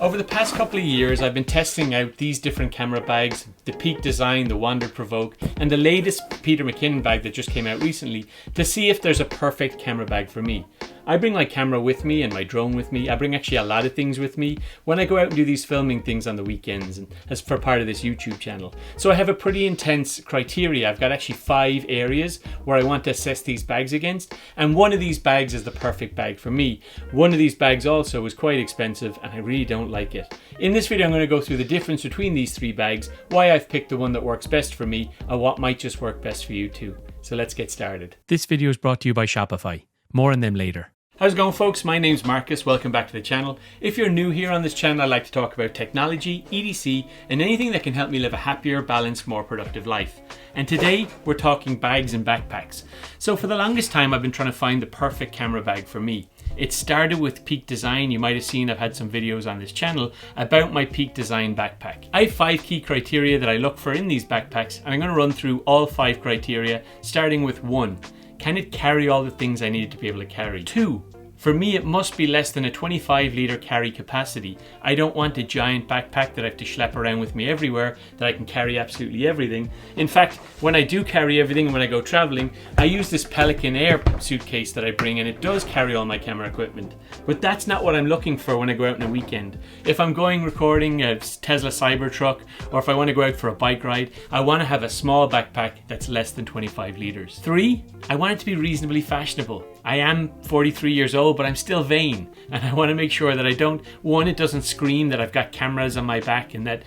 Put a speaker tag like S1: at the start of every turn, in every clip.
S1: Over the past couple of years, I've been testing out these different camera bags, the Peak Design, the Wandrd Prvke, and the latest Peter McKinnon bag that just came out recently to see if there's a perfect camera bag for me. I bring my camera with me and my drone with me. I bring actually a lot of things with me when I go out and do these filming things on the weekends and as for part of this YouTube channel. So I have a pretty intense criteria. I've got actually 5 areas where I want to assess these bags against, and one of these bags is the perfect bag for me. One of these bags also is quite expensive and I really don't like it. In this video I'm going to go through the difference between these 3 bags, why I've picked the one that works best for me and what might just work best for you too. So let's get started. This video is brought to you by Shopify. More on them later. How's it going, folks? My name's Marcus. Welcome back to the channel. If you're new here on this channel, I like to talk about technology, EDC, and anything that can help me live a happier, balanced, more productive life. And today we're talking bags and backpacks. So for the longest time, I've been trying to find the perfect camera bag for me. It started with Peak Design. You might have seen I've had some videos on this channel about my Peak Design backpack. I have 5 key criteria that I look for in these backpacks, and I'm going to run through all 5 criteria, starting with 1. Can it carry all the things I needed to be able to carry? 2. For me, it must be less than a 25-litre carry capacity. I don't want a giant backpack that I have to schlep around with me everywhere, that I can carry absolutely everything. In fact, when I do carry everything and when I go traveling, I use this Pelican Air suitcase that I bring, and it does carry all my camera equipment. But that's not what I'm looking for when I go out on a weekend. If I'm going recording a Tesla Cybertruck, or if I want to go out for a bike ride, I want to have a small backpack that's less than 25 litres. 3, I want it to be reasonably fashionable. I am 43 years old, but I'm still vain, and I want to make sure that I don't, 1, it doesn't scream that I've got cameras on my back and that,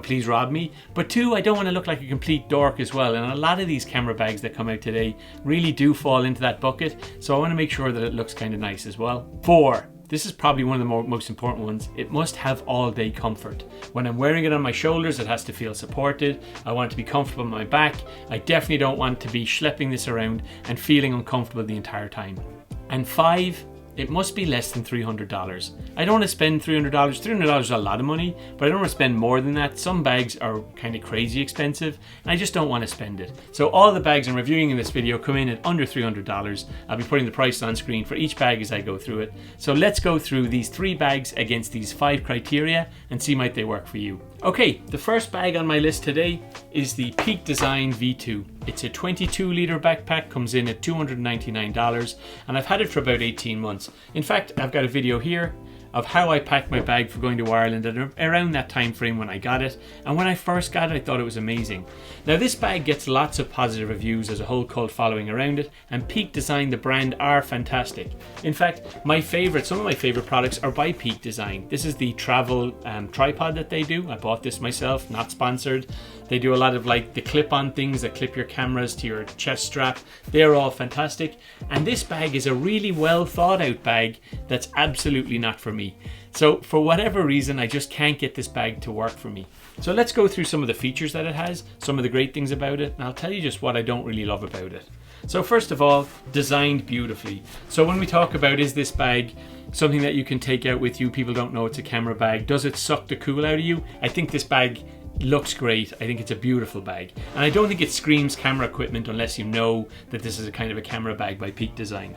S1: please rob me. But 2, I don't want to look like a complete dork as well, and a lot of these camera bags that come out today really do fall into that bucket, so I want to make sure that it looks kind of nice as well. 4, this is probably one of the most important ones. It must have all-day comfort. When I'm wearing it on my shoulders, it has to feel supported. I want it to be comfortable on my back. I definitely don't want to be schlepping this around and feeling uncomfortable the entire time. And 5, it must be less than $300. I don't want to spend $300. $300 is a lot of money, but I don't want to spend more than that. Some bags are kind of crazy expensive, and I just don't want to spend it. So all the bags I'm reviewing in this video come in at under $300. I'll be putting the price on screen for each bag as I go through it. So let's go through these 3 bags against these 5 criteria and see might they work for you. Okay, the first bag on my list today is the Peak Design V2. It's a 22-litre backpack, comes in at $299, and I've had it for about 18 months. In fact, I've got a video here of how I packed my bag for going to Ireland at around that time frame when I got it. And when I first got it, I thought it was amazing. Now this bag gets lots of positive reviews, there's a whole cult following around it, and Peak Design, the brand, are fantastic. In fact, some of my favorite products are by Peak Design. This is the travel tripod that they do. I bought this myself, not sponsored. They do a lot of like the clip-on things that clip your cameras to your chest strap. They're all fantastic. And this bag is a really well thought out bag that's absolutely not for me. So for whatever reason, I just can't get this bag to work for me. So let's go through some of the features that it has, some of the great things about it, and I'll tell you just what I don't really love about it. So first of all, designed beautifully. So when we talk about, is this bag something that you can take out with you? People don't know it's a camera bag. Does it suck the cool out of you? I think this bag looks great. I think it's a beautiful bag, and I don't think it screams camera equipment unless you know that this is a kind of a camera bag by Peak Design.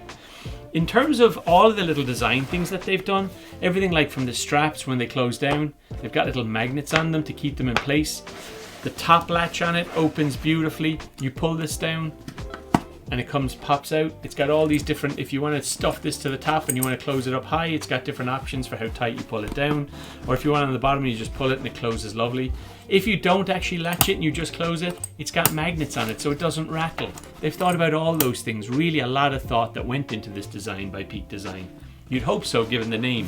S1: In terms of all of the little design things that they've done, everything like from the straps when they close down, they've got little magnets on them to keep them in place. The top latch on it opens beautifully. You pull this down and it pops out. It's got all these different, if you want to stuff this to the top and you want to close it up high, it's got different options for how tight you pull it down. Or if you want it on the bottom, you just pull it and it closes lovely. If you don't actually latch it and you just close it, it's got magnets on it so it doesn't rattle. They've thought about all those things. Really a lot of thought that went into this design by Peak Design. You'd hope so given the name.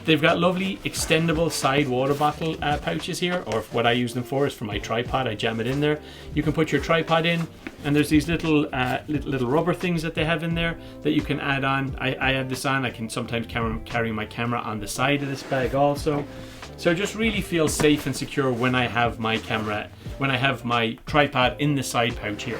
S1: They've got lovely extendable side water bottle pouches here, or what I use them for is for my tripod. I jam it in there. You can put your tripod in, and there's these little rubber things that they have in there that you can add on. I have this on. I can sometimes carry my camera on the side of this bag also. So it just really feels safe and secure when I have my tripod in the side pouch here.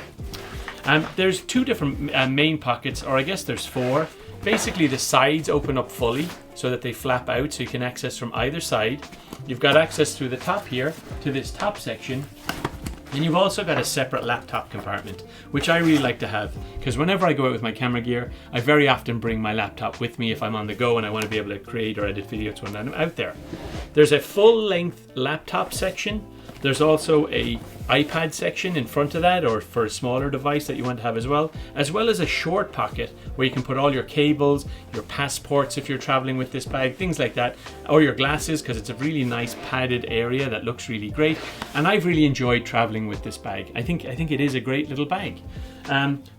S1: There's 2 different main pockets, or I guess there's 4. Basically the sides open up fully so that they flap out so you can access from either side. You've got access through the top here to this top section, And you've also got a separate laptop compartment, which I really like to have, because whenever I go out with my camera gear, I very often bring my laptop with me if I'm on the go and I want to be able to create or edit videos when I'm out there. There's a full-length laptop section. There's also a iPad section in front of that, or for a smaller device that you want to have as well as a short pocket where you can put all your cables, your passports if you're traveling with this bag, things like that, or your glasses, because it's a really nice padded area that looks really great. And I've really enjoyed traveling with this bag. I think it is a great little bag.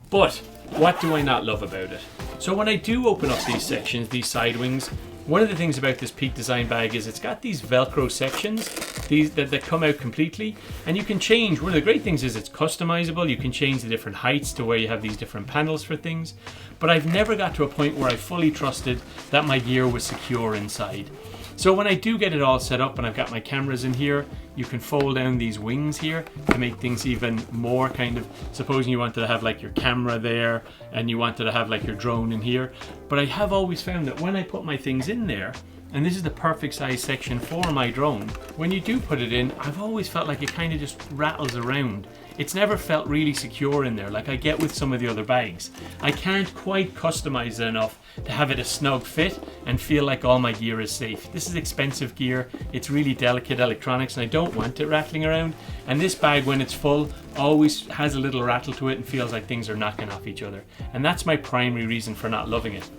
S1: But what do I not love about it? So when I do open up these sections, these side wings, one of the things about this Peak Design bag is it's got these Velcro sections, these that come out completely, and you can change. One of the great things is it's customizable. You can change the different heights to where you have these different panels for things. But I've never got to a point where I fully trusted that my gear was secure inside. So when I do get it all set up and I've got my cameras in here, you can fold down these wings here to make things even more kind of, supposing you wanted to have like your camera there and you wanted to have like your drone in here. But I have always found that when I put my things in there, and this is the perfect size section for my drone, when you do put it in, I've always felt like it kind of just rattles around. It's never felt really secure in there like I get with some of the other bags. I can't quite customize it enough to have it a snug fit and feel like all my gear is safe. This is expensive gear, it's really delicate electronics, and I don't want it rattling around. And this bag, when it's full, always has a little rattle to it and feels like things are knocking off each other. And that's my primary reason for not loving it.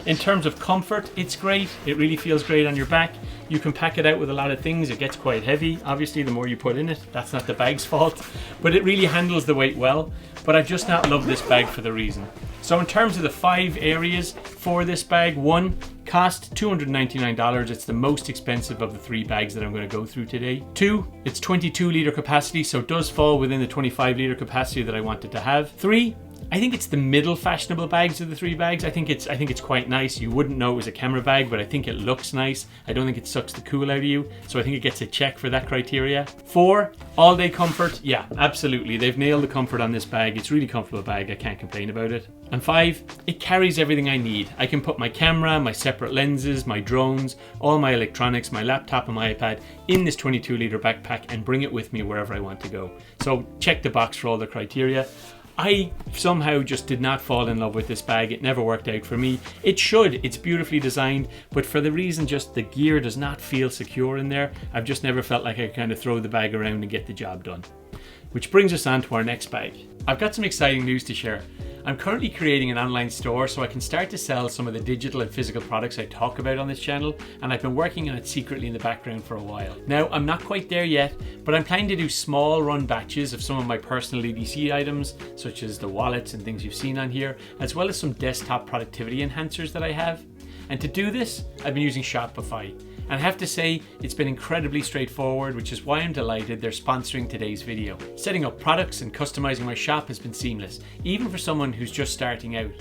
S1: In terms of comfort, it's great. It really feels great on your back. You can pack it out with a lot of things. It gets quite heavy. Obviously, the more you put in it, that's not the bag's fault. But it really handles the weight well. But I've just not loved this bag for the reason. So in terms of the 5 areas for this bag, 1, cost $299. It's the most expensive of the 3 bags that I'm going to go through today. 2, it's 22 litre capacity, so it does fall within the 25 litre capacity that I wanted to have. 3, I think it's the middle fashionable bags of the 3 bags. I think it's quite nice. You wouldn't know it was a camera bag, but I think it looks nice. I don't think it sucks the cool out of you, so I think it gets a check for that criteria. 4, all day comfort. Yeah, absolutely. They've nailed the comfort on this bag. It's a really comfortable bag. I can't complain about it. And 5, it carries everything I need. I can put my camera, my separate lenses, my drones, all my electronics, my laptop and my iPad in this 22 litre backpack and bring it with me wherever I want to go. So check the box for all the criteria. I somehow just did not fall in love with this bag. It never worked out for me. It should. It's beautifully designed, but for the reason just the gear does not feel secure in there, I've just never felt like I could kind of throw the bag around and get the job done. Which brings us on to our next bag. I've got some exciting news to share. I'm currently creating an online store so I can start to sell some of the digital and physical products I talk about on this channel, and I've been working on it secretly in the background for a while. Now, I'm not quite there yet, but I'm planning to do small run batches of some of my personal EDC items, such as the wallets and things you've seen on here, as well as some desktop productivity enhancers that I have. And to do this, I've been using Shopify. And I have to say, it's been incredibly straightforward, which is why I'm delighted they're sponsoring today's video. Setting up products and customizing my shop has been seamless, even for someone who's just starting out.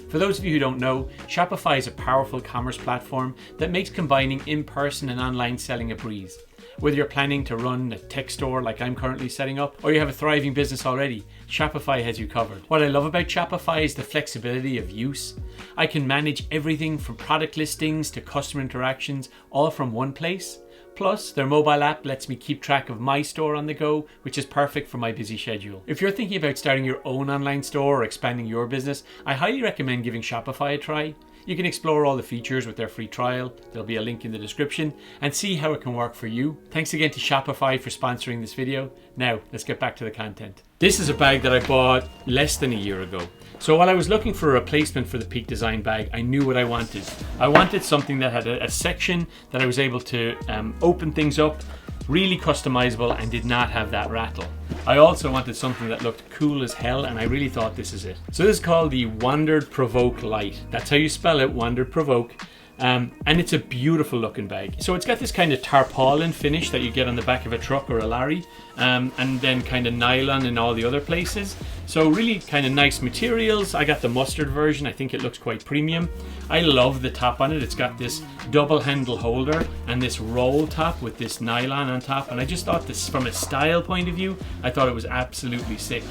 S1: For those of you who don't know, Shopify is a powerful commerce platform that makes combining in-person and online selling a breeze. Whether you're planning to run a tech store like I'm currently setting up, or you have a thriving business already, Shopify has you covered. What I love about Shopify is the flexibility of use. I can manage everything from product listings to customer interactions, all from one place. Plus, their mobile app lets me keep track of my store on the go, which is perfect for my busy schedule. If you're thinking about starting your own online store or expanding your business, I highly recommend giving Shopify a try. You can explore all the features with their free trial, there'll be a link in the description, and see how it can work for you. Thanks again to Shopify for sponsoring this video. Now, let's get back to the content. This is a bag that I bought less than a year ago. So while I was looking for a replacement for the Peak Design bag, I knew what I wanted. I wanted something that had a section that I was able to open things up, really customizable, and did not have that rattle. I also wanted something that looked cool as hell, and I really thought this is it. So this is called the Wandrd Prvke Lite. That's how you spell it, Wandrd Prvke. And it's a beautiful looking bag. So it's got this kind of tarpaulin finish that you get on the back of a truck or a lorry, and then kind of nylon in all the other places. So really kind of nice materials. I got the mustard version. I think it looks quite premium. I love the top on it. It's got this double handle holder and this roll top with this nylon on top. And I just thought this, from a style point of view, I thought it was absolutely sick.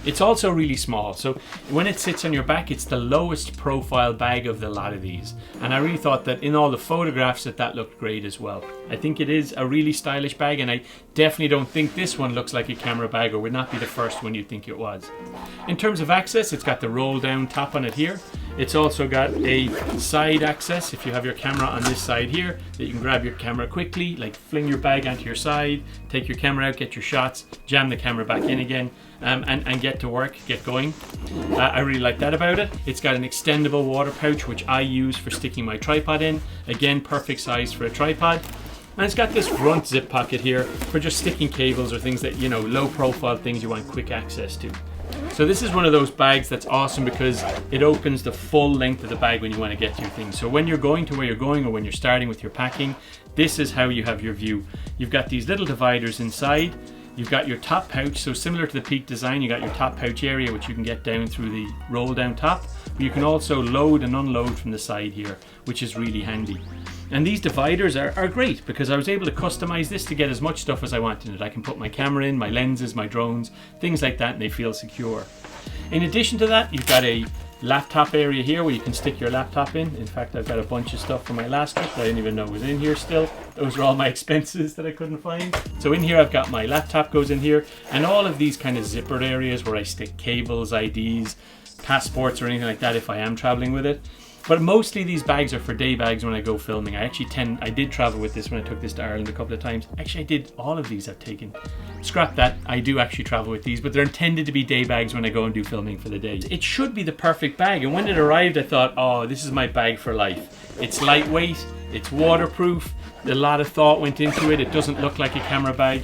S1: It's also really small, so when it sits on your back, it's the lowest profile bag of the lot of these. And I really thought that in all the photographs that looked great as well. I think it is a really stylish bag, and I definitely don't think this one looks like a camera bag, or would not be the first one you'd think it was. In terms of access, it's got the roll down top on it here. It's also got a side access if you have your camera on this side here, that you can grab your camera quickly, like fling your bag onto your side, take your camera out, get your shots, jam the camera back in again, and get to work, get going. I really like that about it. It's got an extendable water pouch, which I use for sticking my tripod in. Again, perfect size for a tripod. And it's got this front zip pocket here for just sticking cables or things that, you know, low profile things you want quick access to. So this is one of those bags that's awesome because it opens the full length of the bag when you want to get to your things. So when you're going to where you're going or when you're starting with your packing, this is how you have your view. You've got these little dividers inside. You've got your top pouch, so similar to the Peak design, you got your top pouch area which you can get down through the roll down top. But you can also load and unload from the side here, which is really handy. And these dividers are great because I was able to customize this to get as much stuff as I wanted in it. I can put my camera in, my lenses, my drones, things like that, and they feel secure. In addition to that, you've got a laptop area here where you can stick your laptop in. In fact, I've got a bunch of stuff from my last trip that I didn't even know was in here still. Those are all my expenses that I couldn't find. So in here I've got my laptop goes in here, and all of these kind of zippered areas where I stick cables, IDs, passports or anything like that if I am traveling with it. But mostly these bags are for day bags when I go filming. I did travel with this when I took this to Ireland a couple of times. Actually, I did all of these I've taken. Scrap that, I do actually travel with these, but they're intended to be day bags when I go and do filming for the day. It should be the perfect bag, and when it arrived I thought, oh, this is my bag for life. It's lightweight, it's waterproof, a lot of thought went into it, it doesn't look like a camera bag.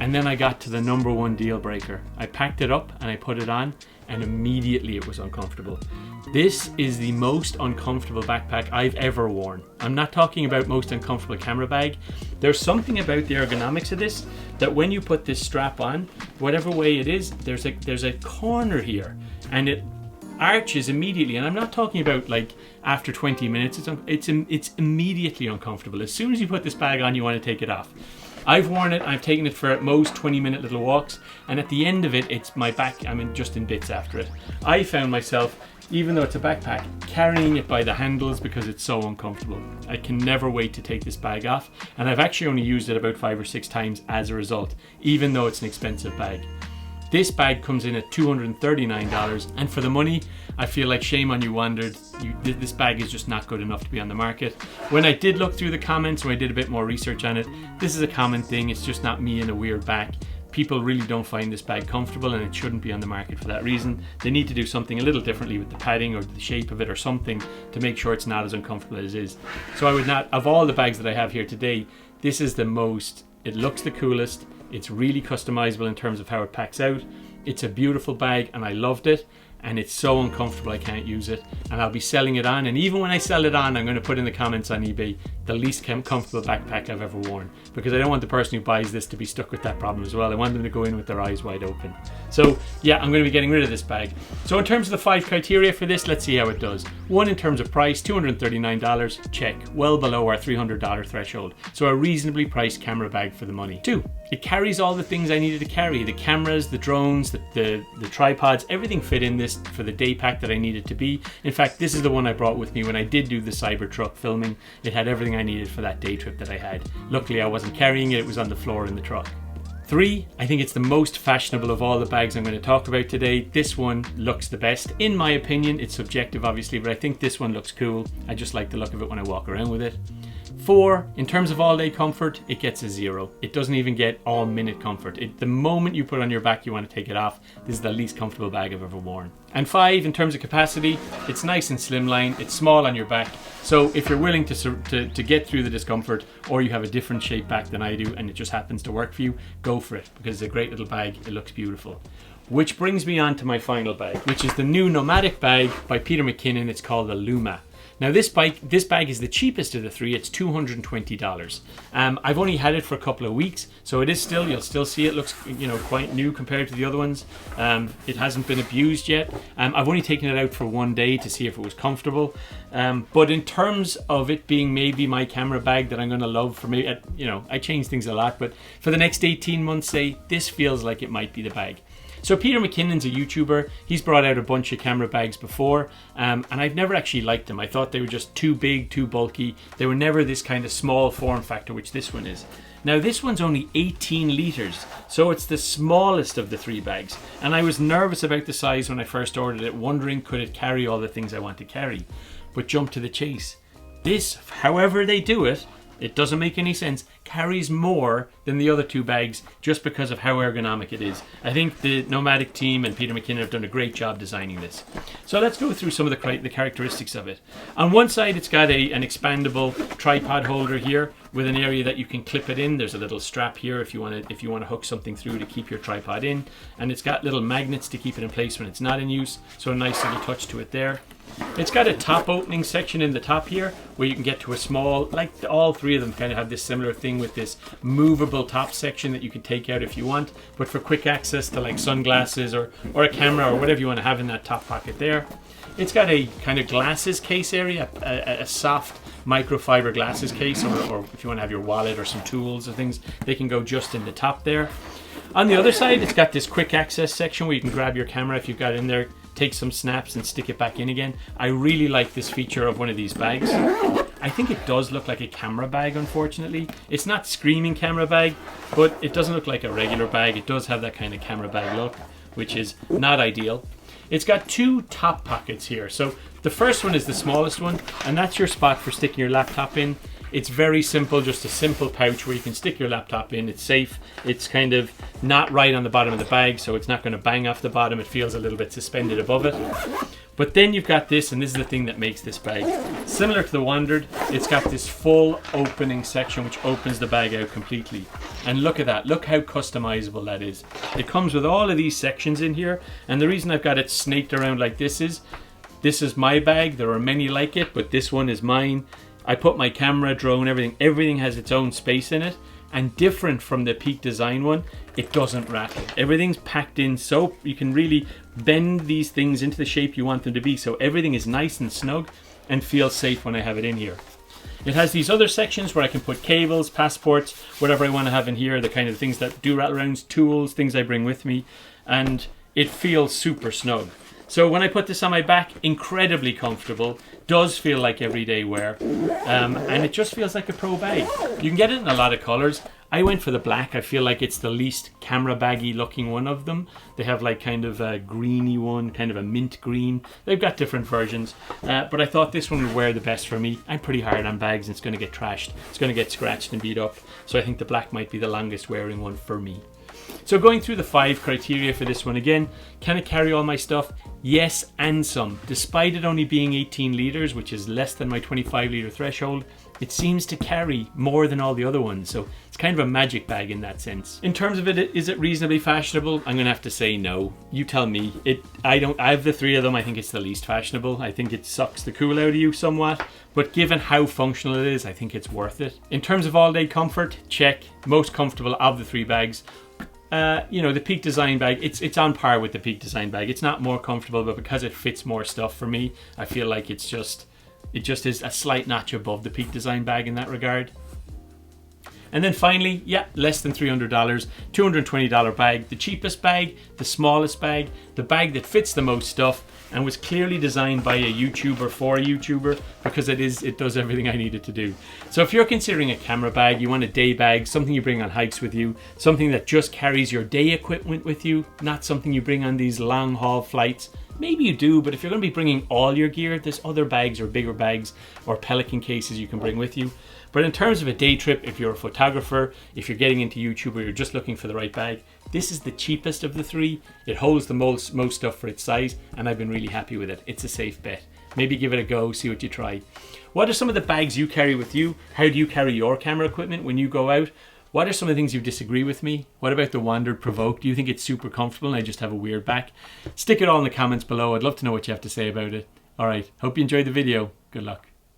S1: And then I got to the number one deal breaker. I packed it up and I put it on, and immediately it was uncomfortable. This is the most uncomfortable backpack I've ever worn. I'm not talking about most uncomfortable camera bag. There's something about the ergonomics of this that when you put this strap on, whatever way it is, there's a corner here and it arches immediately. And I'm not talking about like after 20 minutes, it's immediately uncomfortable. As soon as you put this bag on, you want to take it off. I've worn it, I've taken it for at most 20-minute little walks, and at the end of it, it's my back, just in bits after it. I found myself, even though it's a backpack, carrying it by the handles because it's so uncomfortable. I can never wait to take this bag off, and I've actually only used it about 5 or 6 times as a result, even though it's an expensive bag. This bag comes in at $239, and for the money, I feel like shame on you, Wandrd. This bag is just not good enough to be on the market. When I did look through the comments, when I did a bit more research on it, this is a common thing. It's just not me in a weird back. People really don't find this bag comfortable, and it shouldn't be on the market for that reason. They need to do something a little differently with the padding or the shape of it or something to make sure it's not as uncomfortable as it is. So I would not, of all the bags that I have here today, this is the most, it looks the coolest. It's really customizable in terms of how it packs out. It's a beautiful bag and I loved it, and it's so uncomfortable I can't use it, and I'll be selling it on, and even when I sell it on, I'm going to put in the comments on eBay the least comfortable backpack I've ever worn, because I don't want the person who buys this to be stuck with that problem as well. I want them to go in with their eyes wide open. So yeah, I'm going to be getting rid of this bag. So in terms of the 5 criteria for this, let's see how it does. 1, in terms of price, $239, check, well below our $300 threshold, so a reasonably priced camera bag for the money. 2, it carries all the things I needed to carry, the cameras, the drones, the tripods, everything fit in this for the day pack that I needed to be. In fact, this is the one I brought with me when I did do the Cybertruck filming. It had everything I needed for that day trip that I had. Luckily I wasn't carrying it, it was on the floor in the truck. 3, I think it's the most fashionable of all the bags I'm going to talk about today. This one looks the best. In my opinion, it's subjective obviously, but I think this one looks cool. I just like the look of it when I walk around with it. 4, in terms of all-day comfort, it gets a 0. It doesn't even get all-minute comfort. The moment you put it on your back, you want to take it off. This is the least comfortable bag I've ever worn. And 5, in terms of capacity, it's nice and slimline. It's small on your back. So if you're willing to get through the discomfort, or you have a different shaped back than I do and it just happens to work for you, go for it, because it's a great little bag. It looks beautiful. Which brings me on to my final bag, which is the new Nomatic bag by Peter McKinnon. It's called the Luma. Now this bag is the cheapest of the 3. It's $220. I've only had it for a couple of weeks, so it is still, you'll still see it looks, quite new compared to the other ones. It hasn't been abused yet. I've only taken it out for one day to see if it was comfortable. But in terms of it being maybe my camera bag that I'm going to love for me, I change things a lot, but for the next 18 months, say, this feels like it might be the bag. So Peter McKinnon's a YouTuber. He's brought out a bunch of camera bags before, and I've never actually liked them. I thought they were just too big, too bulky. They were never this kind of small form factor, which this one is. Now this one's only 18 litres, so it's the smallest of the 3 bags. And I was nervous about the size when I first ordered it, wondering could it carry all the things I want to carry. But jump to the chase. This, however they do it, it doesn't make any sense, carries more than the other 2 bags just because of how ergonomic it is. I think the Nomatic team and Peter McKinnon have done a great job designing this. So let's go through some of the characteristics of it. On one side it's got an expandable tripod holder here with an area that you can clip it in. There's a little strap here if you want to hook something through to keep your tripod in, and it's got little magnets to keep it in place when it's not in use, so a nice little touch to it there. It's got a top opening section in the top here where you can get to a small, like all 3 of them kind of have this similar thing with this movable top section that you can take out if you want, but for quick access to like sunglasses or a camera or whatever you want to have in that top pocket there. It's got a kind of glasses case area, a soft microfiber glasses case, or if you want to have your wallet or some tools or things, they can go just in the top there. On the other side, it's got this quick access section where you can grab your camera if you've got it in there, take some snaps and stick it back in again. I really like this feature of one of these bags. I think it does look like a camera bag, unfortunately. It's not screaming camera bag, but it doesn't look like a regular bag. It does have that kind of camera bag look, which is not ideal. It's got 2 top pockets here. So the first one is the smallest one, and that's your spot for sticking your laptop in. It's very simple, just a simple pouch where you can stick your laptop in. It's safe. It's kind of not right on the bottom of the bag, so it's not going to bang off the bottom. It feels a little bit suspended above it. But then you've got this, and this is the thing that makes this bag. Similar to the Wandrd, it's got this full opening section which opens the bag out completely. And look at that. Look how customizable that is. It comes with all of these sections in here, and the reason I've got it snaked around like this is my bag. There are many like it, but this one is mine. I put my camera, drone, everything has its own space in it, and different from the Peak Design one, it doesn't rattle. Everything's packed in so you can really bend these things into the shape you want them to be, so everything is nice and snug and feels safe when I have it in here. It has these other sections where I can put cables, passports, whatever I want to have in here, the kind of things that do rattle around, tools, things I bring with me, and it feels super snug. So when I put this on my back, incredibly comfortable, does feel like everyday wear, and it just feels like a pro bag. You can get it in a lot of colors. I went for the black. I feel like it's the least camera baggy looking one of them. They have like kind of a greeny one, kind of a mint green. They've got different versions, but I thought this one would wear the best for me. I'm pretty hard on bags and it's going to get trashed. It's going to get scratched and beat up. So I think the black might be the longest wearing one for me. So going through the 5 criteria for this one again, can it carry all my stuff? Yes, and some. Despite it only being 18 litres, which is less than my 25 litre threshold, it seems to carry more than all the other ones. So it's kind of a magic bag in that sense. In terms of it, is it reasonably fashionable? I'm going to have to say no. You tell me. I have the 3 of them. I think it's the least fashionable. I think it sucks the cool out of you somewhat. But given how functional it is, I think it's worth it. In terms of all-day comfort, check. Most comfortable of the 3 bags. You know, the Peak Design bag, it's on par with the Peak Design bag. It's not more comfortable, but because it fits more stuff for me, I feel like it just is a slight notch above the Peak Design bag in that regard. And then finally, yeah, less than $300, $220 bag, the cheapest bag, the smallest bag, the bag that fits the most stuff, and was clearly designed by a YouTuber for a YouTuber, because it does everything I need it to do. So if you're considering a camera bag, you want a day bag, something you bring on hikes with you, something that just carries your day equipment with you, not something you bring on these long haul flights. Maybe you do, but if you're going to be bringing all your gear, there's other bags or bigger bags or Pelican cases you can bring with you. But in terms of a day trip, if you're a photographer, if you're getting into YouTube or you're just looking for the right bag, this is the cheapest of the 3. It holds the most stuff for its size, and I've been really happy with it. It's a safe bet. Maybe give it a go, see what you try. What are some of the bags you carry with you? How do you carry your camera equipment when you go out? What are some of the things you disagree with me? What about the Wandrd Prvke? Do you think it's super comfortable and I just have a weird back? Stick it all in the comments below. I'd love to know what you have to say about it. All right, hope you enjoyed the video. Good luck.